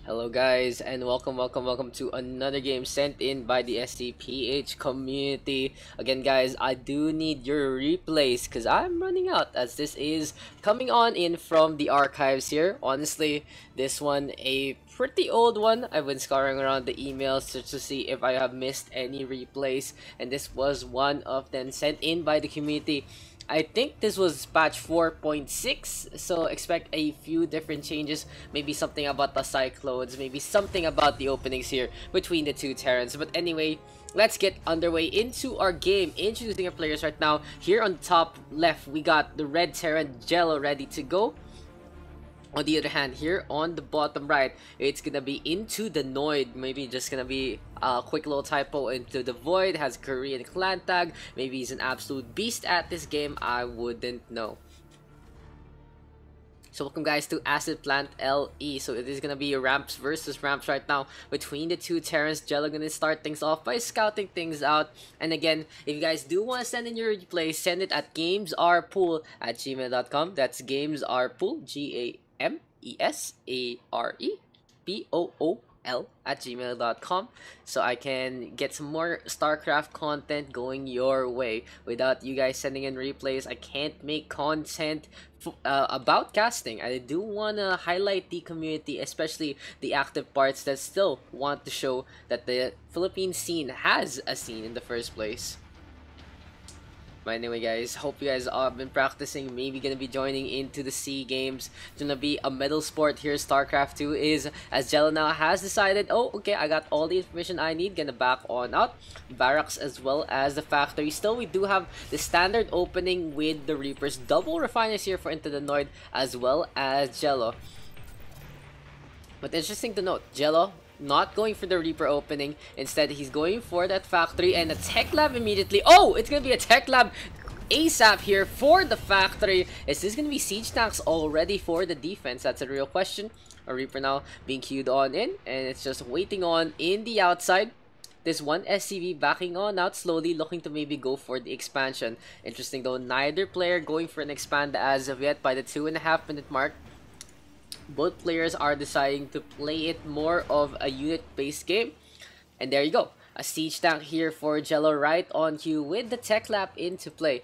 Hello guys and welcome to another game sent in by the SCPH community. Again guys, I do need your replays because I'm running out as this is coming on in from the archives here. Honestly, this one a pretty old one. I've been scouring around the emails just to see if I have missed any replays, and this was one of them sent in by the community. I think this was patch 4.6, so expect a few different changes, maybe something about the cyclones, maybe something about the openings here between the two Terrans. But anyway, let's get underway into our game, introducing our players right now. Here on the top left, we got the red Terran Gelo ready to go. On the other hand, here on the bottom right, it's gonna be IntoTheNoiD. Maybe just gonna be a quick little typo. Into the Void has Korean clan tag. Maybe he's an absolute beast at this game. I wouldn't know. So welcome guys to Acid Plant LE. So it is gonna be ramps versus ramps right now between the two Terrans. Gelo gonna start things off by scouting things out. And again, if you guys do want to send in your replay, send it at gamesarepool@gmail.com. That's gamesarepool, GAMESAREPOOL@gmail.com, so I can get some more StarCraft content going your way. Without you guys sending in replays, I can't make content about casting. I do want to highlight the community, especially the active parts that still want to show that the Philippine scene has a scene in the first place. But anyway guys, hope you guys have been practicing, maybe gonna be joining into the SEA games. It's gonna be a medal sport here. StarCraft 2 is, as Gelo now has decided, oh okay, I got all the information I need, gonna back on out. Barracks as well as the factory. Still, we do have the standard opening with the Reapers. Double refiners here for IntoTheNoiD as well as Gelo. But interesting to note, Gelo not going for the Reaper opening. Instead, he's going for that factory and a tech lab immediately. Oh, it's gonna be a tech lab ASAP here for the factory. Is this gonna be siege tanks already for the defense? That's a real question. A Reaper now being queued on in, and it's just waiting on in the outside. This one SCV backing on out slowly, looking to maybe go for the expansion. Interesting though, neither player going for an expand as of yet. By the 2.5-minute mark, both players are deciding to play it more of a unit-based game. And there you go. A siege tank here for Gelo right on cue with the tech lab into play.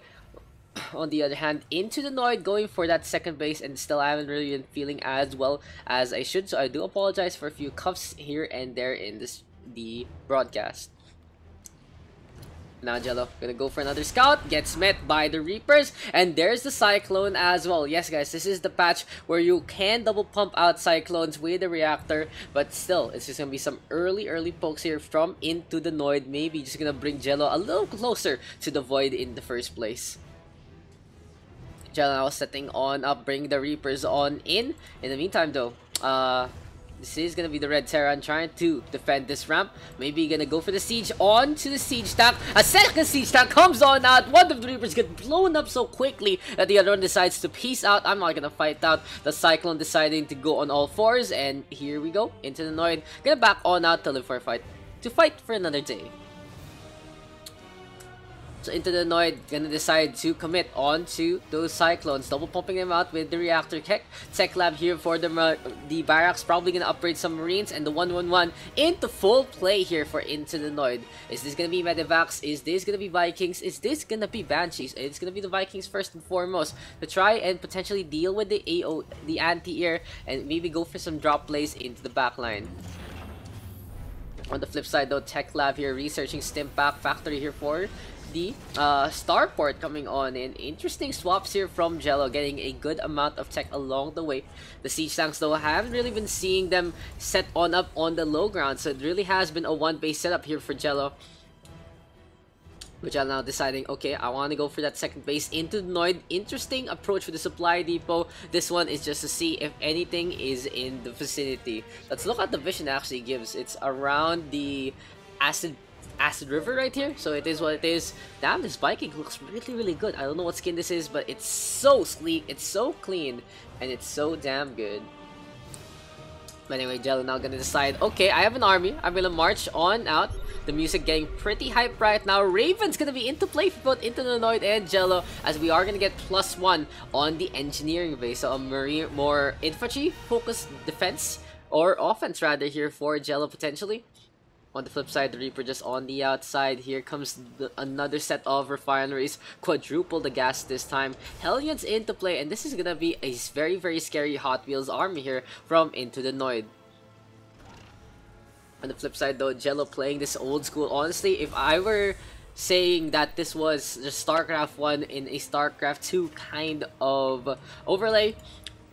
On the other hand, IntoTheNoiD going for that second base, and still I haven't really been feeling as well as I should. So I do apologize for a few cuffs here and there in the broadcast. Now Gelo gonna go for another scout, gets met by the Reapers, and there's the Cyclone as well. Yes guys, this is the patch where you can double pump out Cyclones with the reactor, but still, it's just gonna be some early pokes here from IntoTheNoiD. Maybe just gonna bring Gelo a little closer to the Void in the first place. Gelo now setting on up, bring the Reapers on in. In the meantime though, this is gonna be the red Terran trying to defend this ramp. Maybe gonna go for the siege onto the siege tank. A second siege tank comes on out. One of the Reapers get blown up so quickly that the other one decides to peace out. I'm not gonna fight out. The Cyclone deciding to go on all fours, and here we go. IntoTheNoiD gonna back on out to live for a fight, to fight for another day. So IntoTheNoiD gonna decide to commit onto those Cyclones, double pumping them out with the reactor tech lab here for the barracks. Probably gonna upgrade some Marines, and the 111 into full play here for IntoTheNoiD. Is this gonna be Medivacs? Is this gonna be Vikings? Is this gonna be Banshees? It's gonna be the Vikings first and foremost to try and potentially deal with the the anti-air, and maybe go for some drop plays into the backline. On the flip side though, tech lab here researching Stimpak factory here for the starport coming on in. Interesting swaps here from Gelo, getting a good amount of tech along the way. The siege tanks though, haven't really been seeing them set on up on the low ground, so it really has been a one-base setup here for Gelo. Which I'm now deciding, okay, I want to go for that second base. IntoTheNoiD, interesting approach with the supply depot. This one is just to see if anything is in the vicinity. Let's look at the vision actually gives. It's around the acid river right here, so it is what it is. Damn, this Viking looks really good. I don't know what skin this is, but it's so sleek, it's so clean, and it's so damn good. But anyway, Gelo now gonna decide, okay, I have an army, I'm gonna march on out. The music getting pretty hype right now. Raven's gonna be into play for both IntoTheNoiD and Gelo, as we are gonna get +1 on the engineering base. So a more infantry focused defense or offense rather here for Jello potentially. On the flip side, the Reaper just on the outside. Here comes another set of refineries. Quadruple the gas this time. Hellions into play, and this is gonna be a very, very scary Hot Wheels army here from IntoTheNoiD. On the flip side though, Jello playing this old school. Honestly, if I were saying that this was just StarCraft 1 in a StarCraft 2 kind of overlay,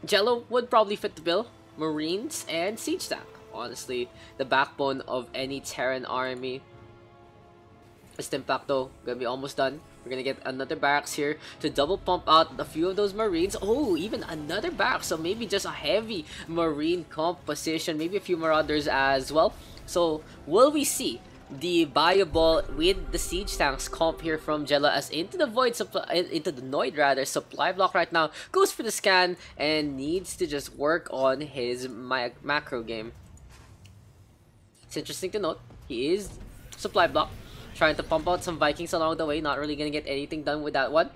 Jello would probably fit the bill. Marines and Siege Tank. Honestly, the backbone of any Terran army. Impact though, gonna be almost done. We're gonna get another barracks here to double pump out a few of those Marines. Oh, even another barracks, so maybe just a heavy Marine composition, maybe a few Marauders as well. So, will we see the viable with the siege tanks comp here from Jello, as IntoTheNoiD rather supply block right now goes for the scan and needs to just work on his macro game. It's interesting to note, he is supply block, trying to pump out some Vikings along the way, not really gonna get anything done with that one.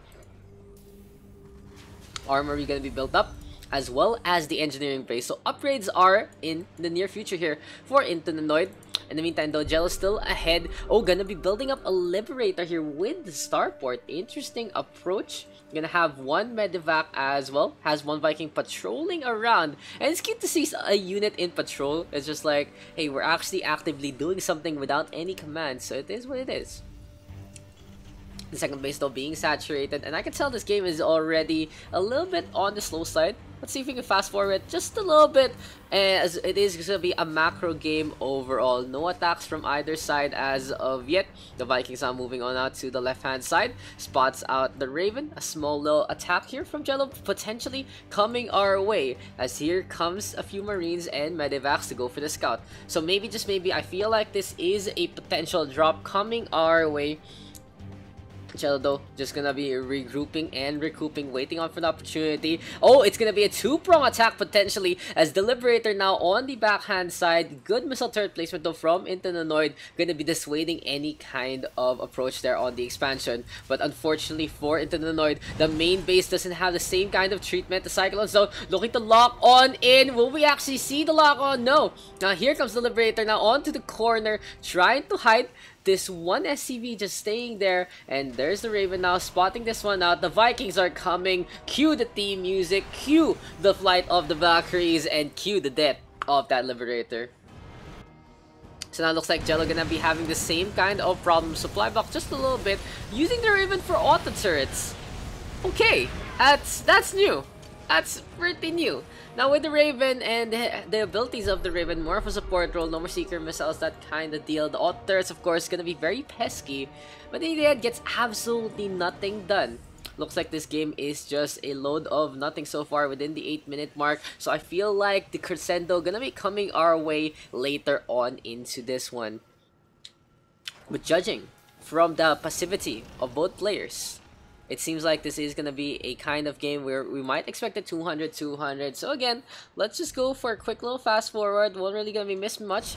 Armory gonna be built up, as well as the engineering base. So upgrades are in the near future here for IntoTheNoiD. In the meantime though, Jello's still ahead. Oh, gonna be building up a Liberator here with the Starport. Interesting approach. Gonna have one Medivac as well. Has one Viking patrolling around. And it's cute to see a unit in patrol. It's just like, hey, we're actually actively doing something without any commands. So it is what it is. The second base though being saturated, and I can tell this game is already a little bit on the slow side. Let's see if we can fast forward just a little bit, as it is going to be a macro game overall. No attacks from either side as of yet. The Vikings are moving on out to the left hand side, spots out the Raven. A small little attack here from Jello potentially coming our way, as here comes a few Marines and Medivacs to go for the scout. So maybe, just maybe, I feel like this is a potential drop coming our way. Jello though just gonna be regrouping and recouping, waiting on for the opportunity. Oh, it's gonna be a two-prong attack potentially, as the Liberator now on the backhand side. Good missile turret placement though from IntoTheNoiD, gonna be dissuading any kind of approach there on the expansion. But unfortunately for IntoTheNoiD, the main base doesn't have the same kind of treatment. The Cyclones though looking to lock on in. Will we actually see the lock on? No. Now here comes the Liberator now onto the corner, trying to hide. This one SCV just staying there, and there's the Raven now spotting this one out. The Vikings are coming. Cue the theme music, cue the flight of the Valkyries, and cue the death of that Liberator. So now it looks like Jello gonna be having the same kind of problem. Supply block just a little bit, using the Raven for auto turrets. Okay, that's new. That's pretty new. Now with the Raven and the abilities of the Raven, more of a support role, no more Seeker missiles, that kind of deal. The auto turrets, of course, gonna be very pesky, but in the end gets absolutely nothing done. Looks like this game is just a load of nothing so far within the 8-minute mark. So I feel like the crescendo gonna be coming our way later on into this one. But judging from the passivity of both players, it seems like this is going to be a kind of game where we might expect a 200-200. So again, let's just go for a quick little fast forward. Won't really going to be missing much.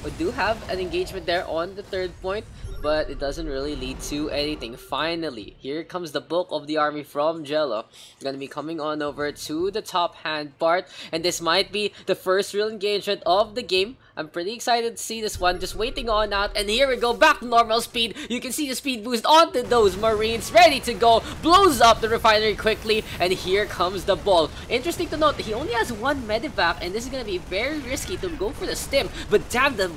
We do have an engagement there on the third point, but it doesn't really lead to anything. Finally, here comes the bulk of the army from Jello. Gonna be coming on over to the top hand part, and this might be the first real engagement of the game. I'm pretty excited to see this one, just waiting on out, and here we go, back to normal speed. You can see the speed boost onto those Marines, ready to go, blows up the refinery quickly, and here comes the ball. Interesting to note, he only has one Medivac, and this is gonna be very risky to go for the stim, but damn, the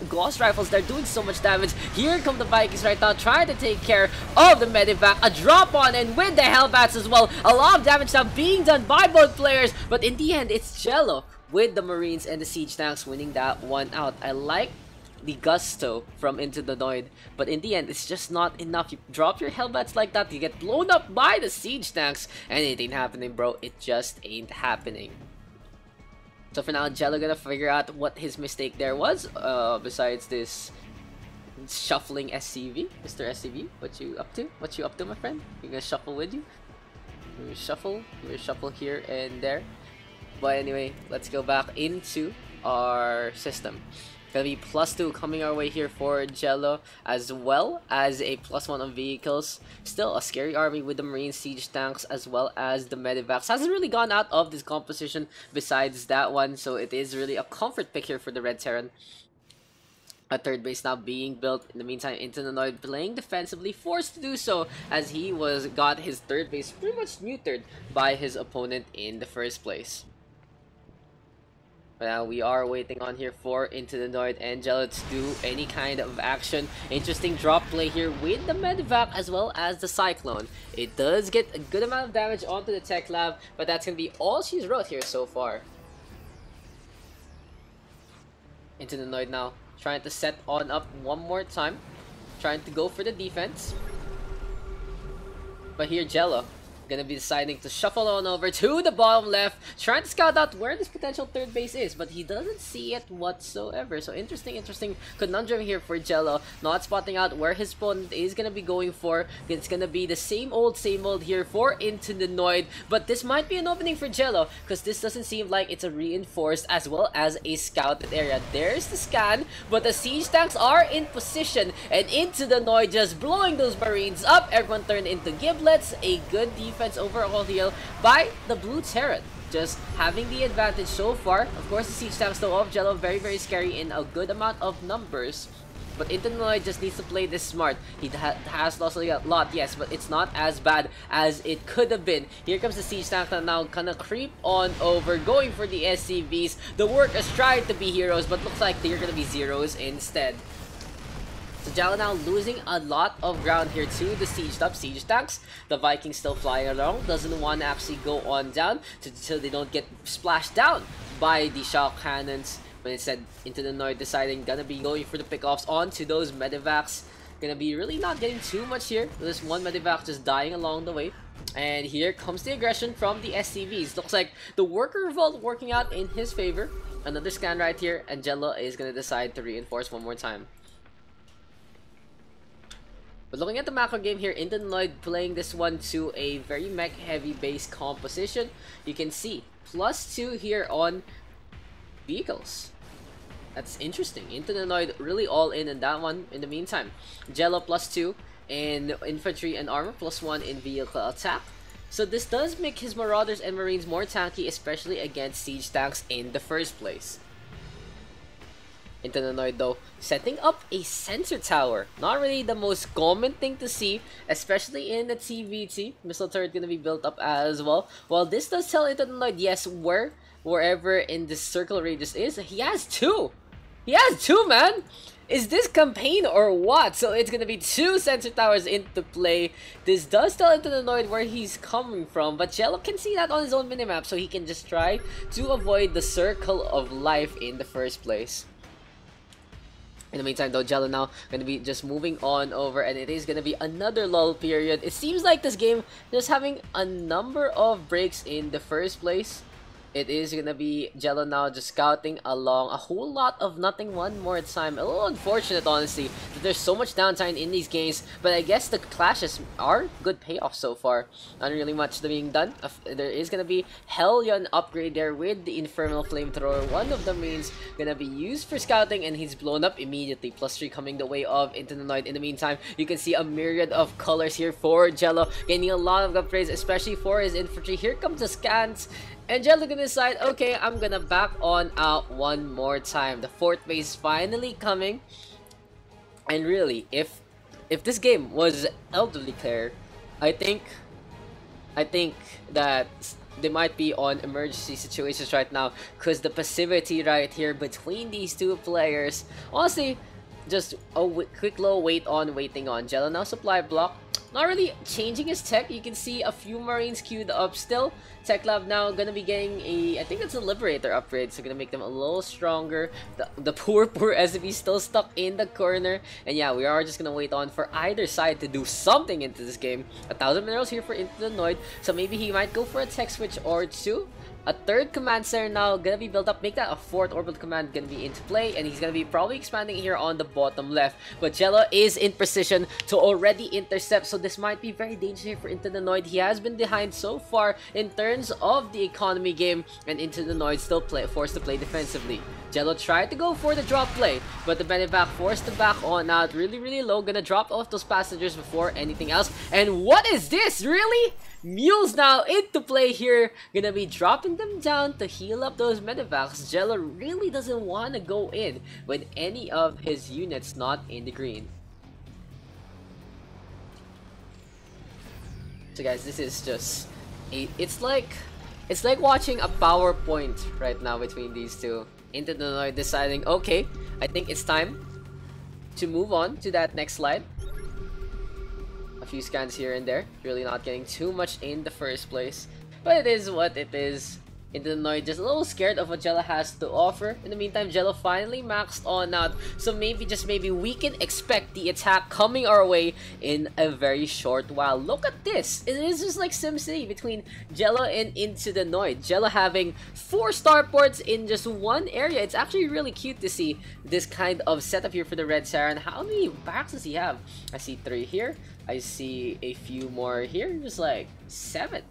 Gauss rifles, they're doing so much damage. Here come the Vikings right now, trying to take care of the Medivac, a drop on, and with the Hellbats as well. A lot of damage now being done by both players, but in the end, it's Jello with the Marines and the Siege Tanks winning that one out. I like the gusto from IntoTheNoiD, but in the end, it's just not enough. You drop your Hellbats like that, you get blown up by the Siege Tanks, and it ain't happening, bro. It just ain't happening. So for now, Jello gonna figure out what his mistake there was, besides this shuffling SCV. Mr. SCV, what you up to? What you up to, my friend? You gonna shuffle with you? You shuffle here and there. But anyway, let's go back into our system. Gonna be +2 coming our way here for Gelo, as well as a +1 on vehicles. Still a scary army with the Marine siege tanks as well as the Medivacs. Hasn't really gone out of this composition besides that one, so it is really a comfort pick here for the Red Terran. A third base now being built. In the meantime, IntoTheNoiD playing defensively, forced to do so as he got his third base pretty much neutered by his opponent in the first place. But now we are waiting on here for IntoTheNoiD and Gelo to do any kind of action. Interesting drop play here with the Medivac as well as the Cyclone. It does get a good amount of damage onto the Tech Lab, but that's going to be all she's wrote here so far. IntoTheNoiD now trying to set on up one more time, trying to go for the defense. But here Gelo gonna be deciding to shuffle on over to the bottom left, trying to scout out where this potential third base is, but he doesn't see it whatsoever. So interesting conundrum here for Gelo, not spotting out where his opponent is gonna be going for. It's gonna be the same old here for IntoTheNoiD, but this might be an opening for Gelo, because this doesn't seem like it's a reinforced as well as a scouted area. There's the scan, but the siege tanks are in position, and IntoTheNoiD just blowing those Marines up. Everyone turned into giblets. A good defense overall heal by the Blue Terran, just having the advantage so far. Of course, the siege tanks though of Gelo very scary in a good amount of numbers, but IntoTheNoiD just needs to play this smart. He has lost a lot, yes, but it's not as bad as it could have been. Here comes the siege tank now gonna creep on over, going for the SCVs. The workers tried to be heroes, but looks like they're gonna be zeros instead. So Gelo now losing a lot of ground here to the siege tanks. The Vikings still flying along, doesn't want to actually go on down so they don't get splashed down by the shock cannons. But instead, IntoTheNoiD deciding gonna be going for the pickoffs onto those Medivacs. Gonna be really not getting too much here. This one Medivac just dying along the way. And here comes the aggression from the SCVs. Looks like the worker revolt working out in his favor. Another scan right here, and Gelo is gonna decide to reinforce one more time. But looking at the macro game here, IntoTheNoiD playing this one to a very mech heavy base composition. You can see +2 here on vehicles. That's interesting. IntoTheNoiD really all in that one. In the meantime, Gelo +2 in infantry and armor, +1 in vehicle attack. So this does make his Marauders and Marines more tanky, especially against siege tanks in the first place. IntoTheNoiD though setting up a sensor tower. Not really the most common thing to see, especially in the TVT. Missile turret gonna be built up as well. While this does tell IntoTheNoiD, yes, wherever in this circle radius is, he has two! He has two, man! Is this campaign or what? So it's gonna be 2 sensor towers into play. This does tell IntoTheNoiD where he's coming from, but Gelo can see that on his own minimap, so he can just try to avoid the circle of life in the first place. In the meantime though, Gelo now going to be just moving on over, and it is going to be another lull period. It seems like this game just having a number of breaks in the first place. It is going to be Gelo now just scouting along a whole lot of nothing one more time. A little unfortunate, honestly, that there's so much downtime in these games, but I guess the clashes are good payoff so far. Not really much being done. There is going to be Hellion upgrade there with the Infernal Flamethrower. One of the Marines going to be used for scouting, and he's blown up immediately. +3 coming the way of IntoTheNoiD. In the meantime, you can see a myriad of colors here for Gelo, gaining a lot of upgrades, especially for his infantry. Here comes the scans. And Gelo gonna decide, okay, I'm gonna back on out one more time. The 4th base finally coming. And really, if this game was elderly clear, I think that they might be on emergency situations right now, because the passivity right here between these two players, honestly, just a quick low waiting on. Gelo now supply block. Not really changing his tech. You can see a few Marines queued up still. Tech Lab now gonna be getting a, I think it's a Liberator upgrade, so gonna make them a little stronger. The poor SCP still stuck in the corner. And yeah, we are just gonna wait on for either side to do something into this game. 1,000 minerals here for IntoTheNoiD, so maybe he might go for a tech switch or two. A third command center now gonna be built up, make that a fourth orbital command gonna be into play, and he's gonna be probably expanding here on the bottom left. But Gelo is in position to already intercept, so this might be very dangerous here for IntoTheNoiD. He has been behind so far in terms of the economy game, and IntoTheNoiD still forced to play defensively. Gelo tried to go for the drop play, but the Benevac forced to back on out really low, gonna drop off those passengers before anything else. And what is this? Really? Mules now into play here, gonna be dropping them down to heal up those Medevacs. Gelo really doesn't want to go in with any of his units not in the green. So guys, this is just it's like watching a PowerPoint right now between these two. IntoTheNoiD deciding, okay, I think it's time to move on to that next slide. A few scans here and there, really not getting too much in the first place, but it is what it is. IntoTheNoiD just a little scared of what Gelo has to offer. In the meantime, Gelo finally maxed on out, so maybe, just maybe, we can expect the attack coming our way in a very short while. Look at this! It is just like SimCity between Gelo and IntoTheNoiD. Gelo having 4 starports in just one area. It's actually really cute to see this kind of setup here for the Red Saran. How many backs does he have? I see 3 here. I see a few more here. Just like 7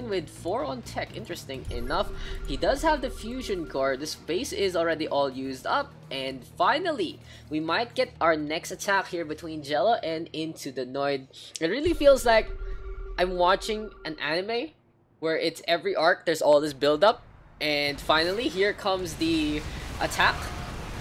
with 4 on tech. Interesting enough. He does have the fusion core. The space is already all used up. And finally, we might get our next attack here between Gelo and IntoTheNoiD. It really feels like I'm watching an anime where it's every arc, there's all this build up. And finally, here comes the attack.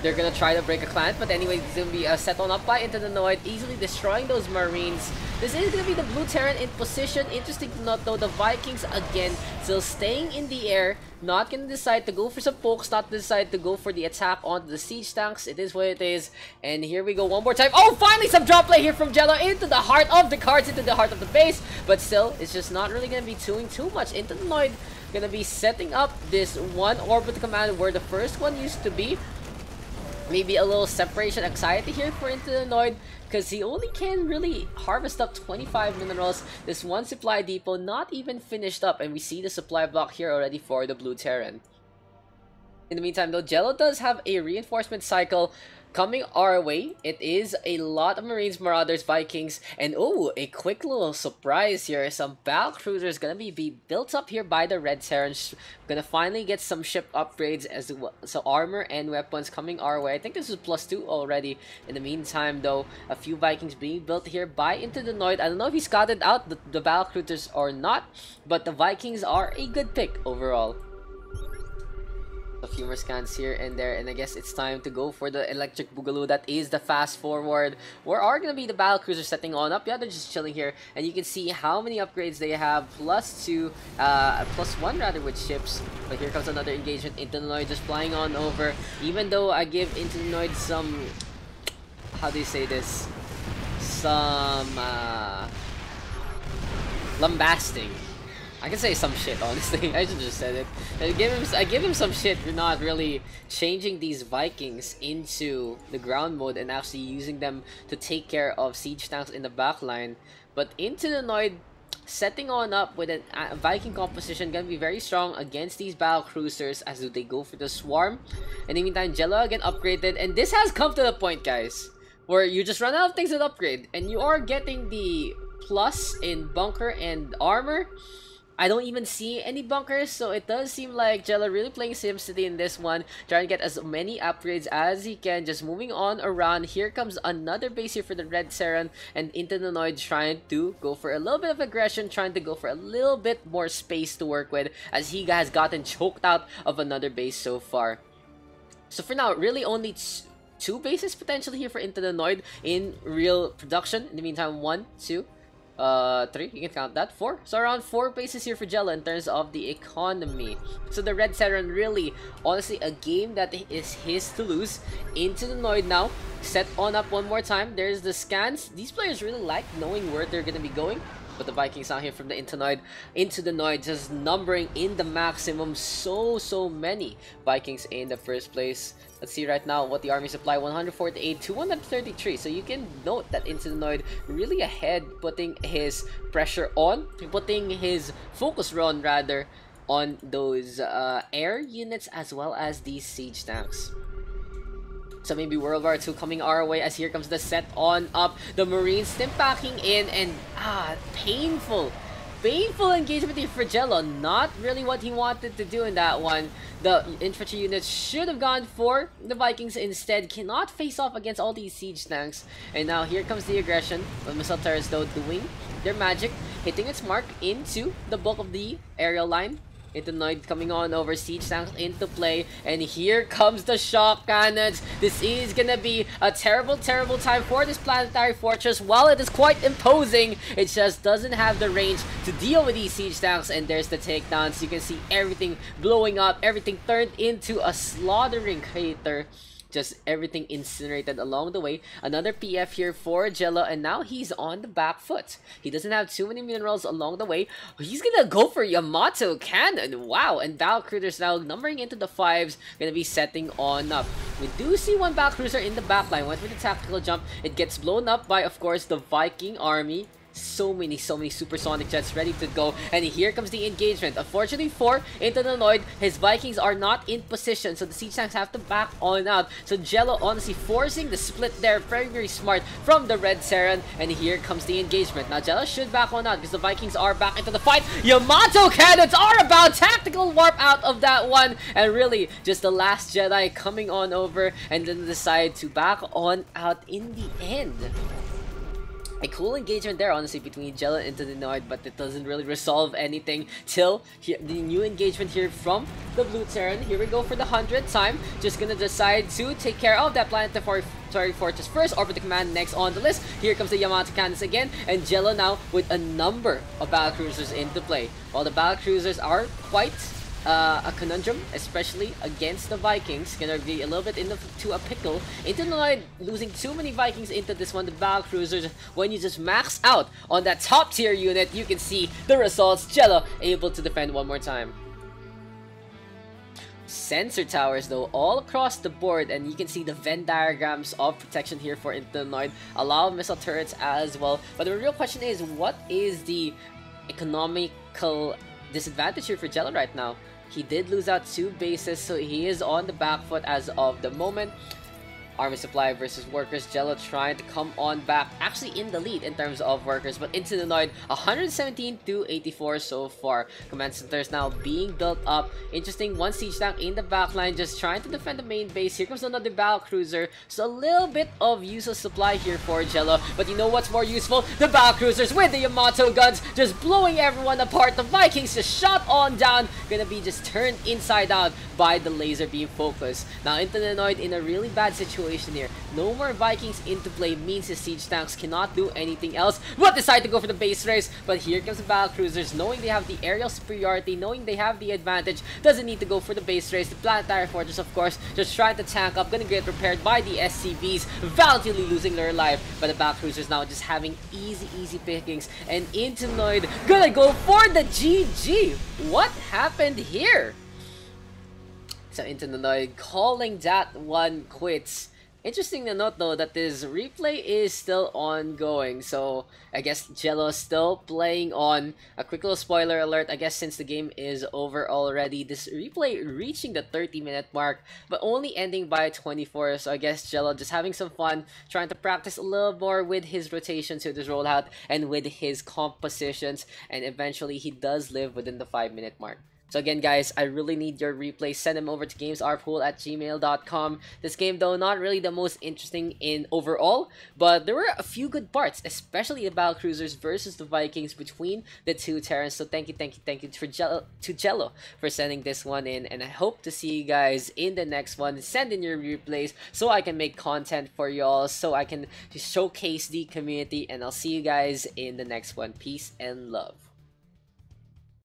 They're gonna try to break a clan, but anyway, it's gonna be set on up by IntoTheNoiD, easily destroying those Marines. This is gonna be the blue Terran in position. Interesting to note though, the Vikings again still staying in the air, not gonna decide to go for some pokes, not decide to go for the attack onto the siege tanks. It is what it is, and here we go one more time. Oh, finally some drop play here from Gelo into the heart of the cards, into the heart of the base, but still, it's just not really gonna be doing too much. IntoTheNoiD gonna be setting up this one orbit command where the first one used to be. Maybe a little separation anxiety here for IntoTheNoiD, because he only can really harvest up 25 minerals. This one supply depot not even finished up, and we see the supply block here already for the blue Terran. In the meantime though, Gelo does have a reinforcement cycle coming our way. It is a lot of Marines, Marauders, Vikings, and oh, a quick little surprise here. Some battle cruisers gonna be built up here by the Red Terrans. Gonna finally get some ship upgrades as well. So armor and weapons coming our way. I think this is +2 already. In the meantime though, a few Vikings being built here by IntoTheNoiD. I don't know if he scouted out the battle cruisers or not, but the Vikings are a good pick overall. A few more scans here and there, and I guess it's time to go for the electric boogaloo. That is the fast forward. Where are gonna be the battle cruisers setting on up? Yeah, they're just chilling here, and you can see how many upgrades they have. +2, +1 rather, with ships. But here comes another engagement. IntoTheNoiD just flying on over. Even though I give IntoTheNoiD some, how do you say this? Some lambasting. I can say some shit, honestly. I should just said it. I give him some shit for not really changing these Vikings into the ground mode and actually using them to take care of siege tanks in the back line. But IntoTheNoiD setting on up with a Viking composition gonna be very strong against these battle cruisers as they go for the swarm. In the meantime, Gelo again upgraded, and this has come to the point, guys, where you just run out of things to upgrade, and you are getting the plus in bunker and armor. I don't even see any bunkers, so it does seem like Gelo really playing SimCity in this one, trying to get as many upgrades as he can, just moving on around. Here comes another base here for the Red Saran, and IntoTheNoiD trying to go for a little bit of aggression, trying to go for a little bit more space to work with, as he has gotten choked out of another base so far. So for now, really only 2 bases potentially here for IntoTheNoiD in real production. In the meantime, 1, 2, 3, you can count that, 4. So around 4 bases here for Gelo in terms of the economy. So the Red Saran really, honestly, a game that is his to lose. IntoTheNoiD now, set on up one more time. There's the scans. These players really like knowing where they're going to be going. But the Vikings out here from the IntoTheNoiD just numbering in the maximum. So many Vikings in the first place. Let's see right now what the army supply, 148 to 133. So you can note that IntoTheNoiD really ahead, putting his pressure on, putting his focus on rather, on those air units as well as these siege tanks. So maybe World War II coming our way, as here comes the set on up. The Marines stim packing in, and painful engagement here for Gelo. Not really what he wanted to do in that one. The infantry units should have gone for the Vikings instead. Cannot face off against all these siege tanks. And now here comes the aggression. The missile turrets though doing their magic, hitting its mark into the bulk of the aerial line. IntoTheNoiD coming on over, siege tanks into play, and here comes the shock cannons. This is gonna be a terrible time for this planetary fortress. While it is quite imposing, it just doesn't have the range to deal with these siege tanks, and there's the takedowns. You can see everything blowing up, everything turned into a slaughtering crater. Just everything incinerated along the way. Another PF here for Gelo, and now he's on the back foot. He doesn't have too many minerals along the way. He's gonna go for Yamato Cannon. Wow, and battlecruisers now numbering into the 5s, gonna be setting on up. We do see one battlecruiser in the back line. Went for the tactical jump. It gets blown up by, of course, the Viking army. So many supersonic jets ready to go, and here comes the engagement. Unfortunately for IntoTheNoiD, his Vikings are not in position, so the siege tanks have to back on out. So Gelo honestly forcing the split there, very smart from the Red Saren, and here comes the engagement. Now Gelo should back on out because the Vikings are back into the fight. Yamato cannons are about tactical warp out of that one, and really just the last Jedi coming on over, and then decide to back on out in the end. A cool engagement there, honestly, between Gelo and IntoTheNoiD, but it doesn't really resolve anything till the new engagement here from the Blue Terran. Here we go for the 100th time. Just gonna decide to take care of that planetary fortress first, or for the command next on the list. Here comes the Yamato cannons again, and Gelo now with a number of battlecruisers into play. While the battlecruisers are quite a conundrum, especially against the Vikings. Gonna be a little bit into a pickle. IntoTheNoiD losing too many Vikings into this one. The battlecruisers, when you just max out on that top tier unit, you can see the results. Gelo able to defend one more time. Sensor towers though all across the board, and you can see the Venn diagrams of protection here for IntoTheNoiD. A lot of missile turrets as well, but the real question is, what is the economical disadvantage here for Gelo right now? He did lose out 2 bases, so he is on the back foot as of the moment. Army supply versus workers. Gelo trying to come on back, actually in the lead in terms of workers, but IntoTheNoiD 117 to 84 so far. Command centers now being built up. Interesting, one siege tank in the back line just trying to defend the main base. Here comes another battlecruiser, so a little bit of useless supply here for Gelo, but you know what's more useful? The battlecruisers with the Yamato guns just blowing everyone apart. The Vikings just shot on down, gonna be just turned inside out by the laser beam focus. Now IntoTheNoiD in a really bad situation here. No more Vikings into play means his siege tanks cannot do anything else but decide to go for the base race. But here comes the battlecruisers, knowing they have the aerial superiority, knowing they have the advantage, doesn't need to go for the base race. The planetary fortress, of course, just trying to tank up, gonna get repaired by the SCVs, valiantly losing their life. But the battlecruisers now just having easy pickings, and IntoTheNoiD gonna go for the GG. What happened here? So IntoTheNoiD calling that one quits. Interesting to note though that this replay is still ongoing, so I guess Gelo is still playing on. A quick little spoiler alert, I guess since the game is over already, this replay reaching the 30-minute mark, but only ending by 24, so I guess Gelo just having some fun, trying to practice a little more with his rotations, with his rollout, and with his compositions, and eventually he does live within the 5-minute mark. So again guys, I really need your replays. Send them over to gamesarepool@gmail.com. This game though, not really the most interesting in overall, but there were a few good parts, especially the battlecruisers versus the Vikings between the two Terrans. So thank you for Gelo for sending this one in, and I hope to see you guys in the next one. Send in your replays so I can make content for y'all, so I can showcase the community, and I'll see you guys in the next one. Peace and love.